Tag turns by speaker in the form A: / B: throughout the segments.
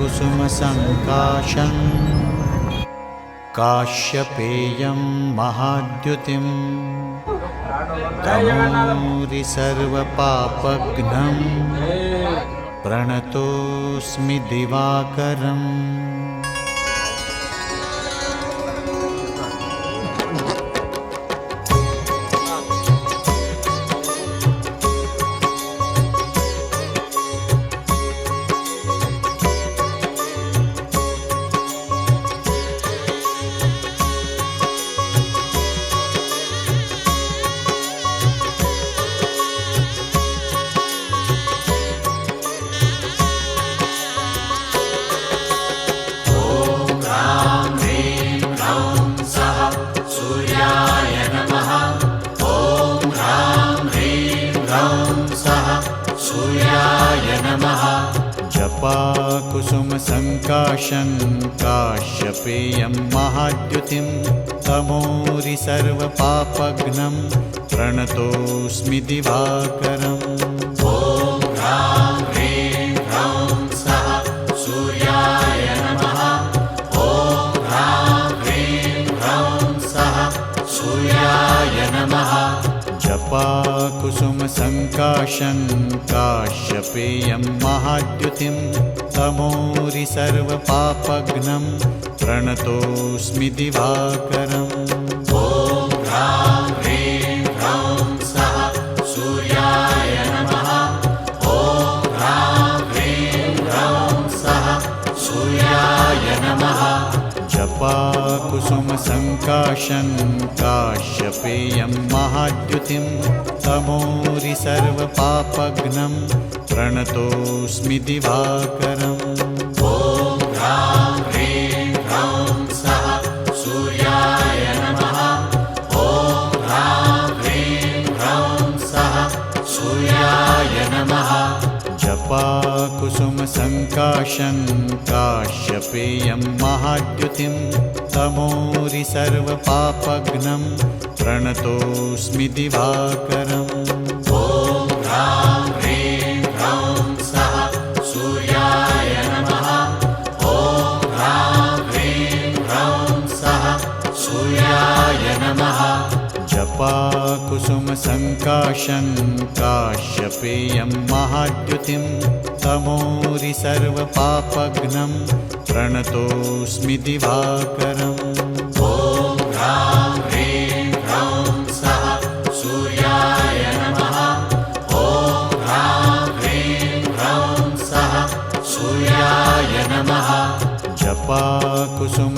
A: जपाकुसुमसङ्काशं काश्यपेयं महाद्युतिं तमूरि सर्वपापघ्नं प्रणतोऽस्मि दिवाकरम्। जपाकुसुमसङ्काशं काश्यपेयं महाद्युतिं तमूरि सर्वपापघ्नं प्रणतोऽस्मि दिवाकरम्। ॐ ह्रां ह्रीं ह्रौं सः सूर्याय नमः। ॐ ह्रां ह्रीं ह्रौं सः सूर्याय नमः। जपाकुसुमसङ्काशं काश्यपेयं महाद्युतिं तमूरि सर्वपापघ्नं प्रणतोऽस्मि दिवाकरम्। ॐ ह्रां ह्रीं ह्रौं सः सूर्याय नमः। ॐ ह्रां ह्रीं ह्रौं सः सूर्याय नमः। जपाकुसुमसङ्काशं काश्यपेयं महाद्युतिं तमूरि सर्वपापघ्नं प्रणतोऽस्मि दिवाकरम्। ॐ ह्रां ह्रीं ह्रौं सः सूर्याय नमः। ॐ ह्रां ह्रीं ह्रौं सः सूर्याय नमः। जपाकुसुमसङ्काशं काश्यपेयं महाद्युतिं तमूरि सर्वपापघ्नं प्रणतोऽस्मि दिवाकरम्। ॐ ह्रां ह्रीं ह्रौं सः सूर्याय नमः। ॐ ह्रां ह्रीं ह्रौं सः सूर्याय नमः। जपाकुसुमसङ्काशं काश्यपेयं महाद्युतिं तमूरि सर्वपापघ्नं प्रणतोऽस्मि दिवाकरम्। ॐ ह्रां ह्रीं ह्रौं सः सूर्याय नमः। ॐ ह्रां ह्रीं ह्रौं सः सूर्याय नमः। जपाकुसुमसङ्काशं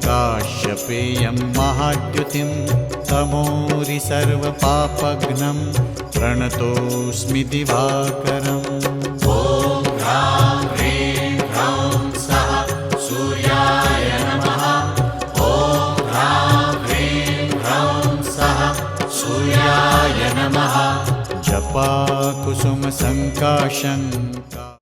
A: काश्यपेयं महाद्युतिं तमूरि सर्वपापघ्नं प्रणतोऽस्मि दिवाकरम्। ॐ ह्रां ह्रीं ह्रौं सः सूर्याय नमः। ॐ ह्रां ह्रीं ह्रौं सः सूर्याय नमः। जपाकुसुमसङ्काशं